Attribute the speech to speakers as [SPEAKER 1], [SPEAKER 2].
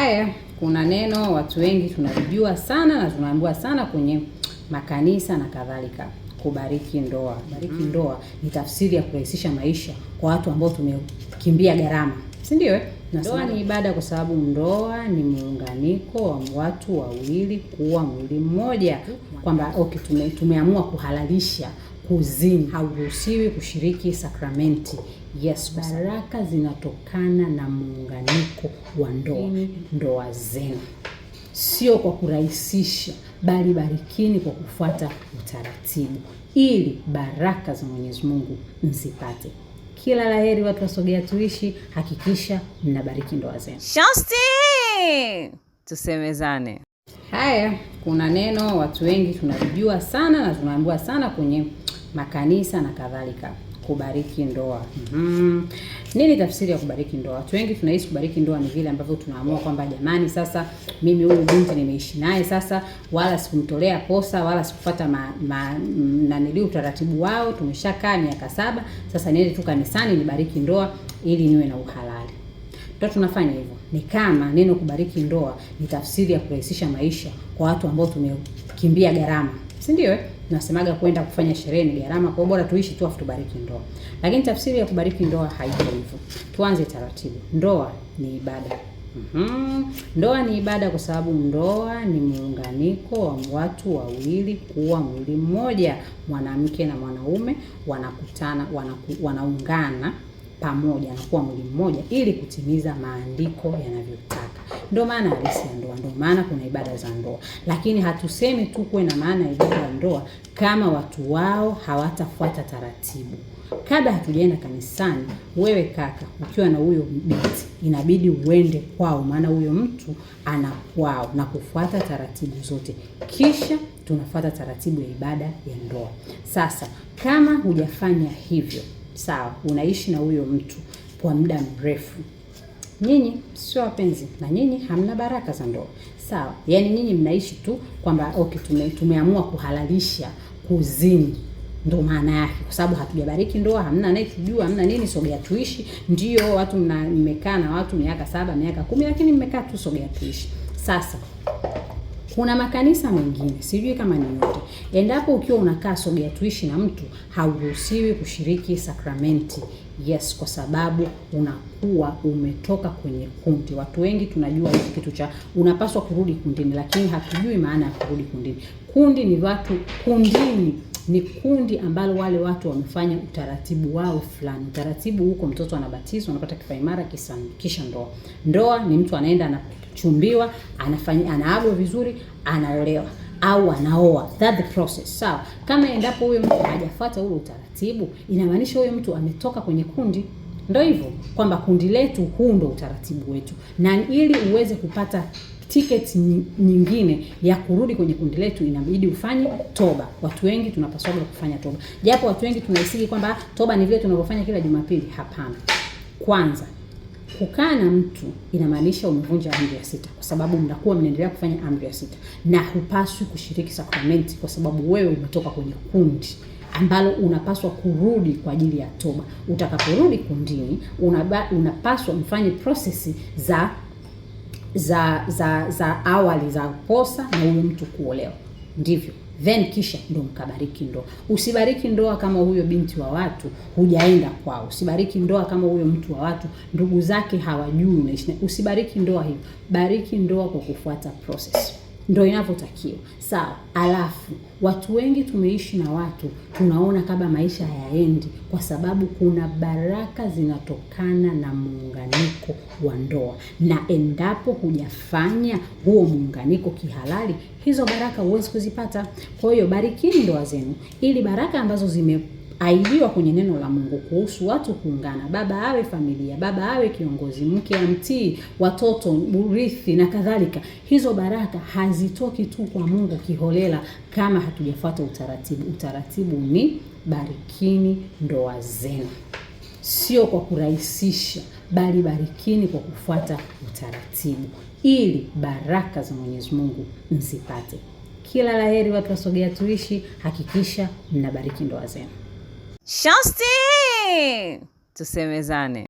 [SPEAKER 1] Haya, kuna neno watu wengi tunalijua sana na tunaambiwa sana kwenye makanisa na kadhalika, kubariki ndoa. Bariki ndoa ni tafsiri ya kurahisisha maisha kwa watu ambao tumekimbia gharama, si ndio? Ndoa ni ibada kwa sababu ndoa ni muunganiko wa watu wawili kuwa mwili mmoja, kwamba tumeamua kuhalalisha kuzini, hauruhusiwi kushiriki sakramenti. Yes, baraka zinatokana na muunganiko wa ndoa zenu. Sio kwa kurahisisha, bali barikini kwa kufuata utaratibu, ili baraka za Mwenyezi Mungu mzipate. Kila laheri watu wasogea tuishi, hakikisha mnabariki ndoa zenu.
[SPEAKER 2] Shosti! Tusemezane.
[SPEAKER 1] Haya, kuna neno watu wengi tunalijua sana na tunaambiwa sana kwenye makanisa na kadhalika, kubariki ndoa. Nini tafsiri ya kubariki ndoa? Watu wengi tunahisi kubariki ndoa ni vile ambavyo tunaamua kwamba jamani, sasa mimi huyu binti nimeishi naye sasa, wala sikumtolea posa wala sikufuata utaratibu wao, tumeshakaa miaka 7, sasa niende tu kanisani nibariki ndoa ili niwe na uhalali. Ndio tunafanya hivyo. Ni kama neno kubariki ndoa ni tafsiri ya kurahisisha maisha kwa watu ambao tumekimbia gharama, si ndio? Tunasemaga kwenda kufanya sherehe ni gharama, kwa bora tuishi tu afu tubariki ndoa. Lakini tafsiri ya kubariki ndoa haiko hivyo. Tuanze taratibu. Ndoa ni ibada. Ndoa ni ibada kwa sababu ndoa ni muunganiko wa watu wawili kuwa mwili mmoja. Mwanamke na mwanaume wanakutana, wanaungana pamoja na kuwa mwili mmoja ili kutimiza maandiko yanavyotaka. Ndio maana halisi ya ndoa, ndio maana kuna ibada za ndoa. Lakini hatusemi tu kuwe na maana ya ibada ya ndoa kama watu wao hawatafuata taratibu. Kabla hatujaenda kanisani, wewe kaka, ukiwa na huyo binti, inabidi uende kwao, maana huyo mtu ana kwao, na kufuata taratibu zote. Kisha tunafuata taratibu ya ibada ya ndoa. Sasa kama hujafanya hivyo, sawa, unaishi na huyo mtu kwa muda mrefu, nyinyi sio wapenzi na nyinyi hamna baraka za ndoa. Sawa, yani nyinyi mnaishi tu kwamba tumeamua kuhalalisha kuzini. Ndio maana yake, kwa sababu hatujabariki ndoa, hamna anayetujua, hamna nini, sogea tuishi. Ndio watu mmekaa na watu miaka 7, miaka 10, lakini mmekaa tu sogea tuishi. Sasa kuna makanisa mengine, sijui kama ni yote, endapo ukiwa unakaa sogea tuishi na mtu, hauruhusiwi kushiriki sakramenti. Yes, kwa sababu unakuwa umetoka kwenye kundi. Watu wengi tunajua hicho kitu cha unapaswa kurudi kundini, lakini hatujui maana ya kurudi kundini. Kundi ni watu, kundini ni kundi ambalo wale watu wamefanya utaratibu wao fulani. Utaratibu huko, mtoto anabatizwa, anapata kipaimara, kisha ndoa. Ndoa ni mtu anaenda anachumbiwa, anaagwa vizuri, anaolewa au anaoa. That's the process. Sawa. Kama endapo huyo mtu hajafuata ule utaratibu, inamaanisha huyo mtu ametoka kwenye kundi. Ndio hivyo, kwamba kundi letu, huu ndio utaratibu wetu. Na ili uweze kupata tiketi nyingine ya kurudi kwenye kundi letu, inabidi ufanye toba. Watu wengi tunapaswa kufanya toba. Japo watu wengi tunahisi kwamba toba ni vile tunavyofanya kila Jumapili. Hapana. Kwanza, kukaa na mtu inamaanisha umevunja amri ya 6, kwa sababu mnakuwa mnaendelea kufanya amri ya 6, na hupaswi kushiriki sakramenti kwa sababu wewe umetoka kwenye kundi ambalo unapaswa kurudi kwa ajili ya toba. Utakaporudi kundini, unapaswa mfanye prosesi za awali za posa na huyo mtu kuolewa. Ndivyo. Then kisha ndo mkabariki ndoa. Usibariki ndoa kama huyo binti wa watu hujaenda kwao. Usibariki ndoa kama huyo mtu wa watu ndugu zake hawajui unaishi. Usibariki ndoa hivyo. Bariki ndoa kwa kufuata process. Ndio inavyotakiwa. Sawa. Alafu watu wengi tumeishi na watu tunaona kama maisha hayaendi kwa sababu kuna baraka zinatokana na muunganiko wa ndoa. Na endapo hujafanya huo muunganiko kihalali, hizo baraka huwezi kuzipata. Kwa hiyo barikini ndoa zenu ili baraka ambazo zimeahidiwa kwenye neno la Mungu kuhusu watu kuungana, baba awe familia, baba awe kiongozi, mke amtii, watoto urithi na kadhalika, hizo baraka hazitoki tu kwa Mungu kiholela kama hatujafuata utaratibu. Utaratibu ni barikini ndoa zenu. Sio kwa kurahisisha, bali barikini kwa kufuata utaratibu, ili baraka za Mwenyezi Mungu mzipate. Kila laheri watu wasogea tuishi, hakikisha mnabariki ndoa zenu.
[SPEAKER 2] Shosti! Tusemezane.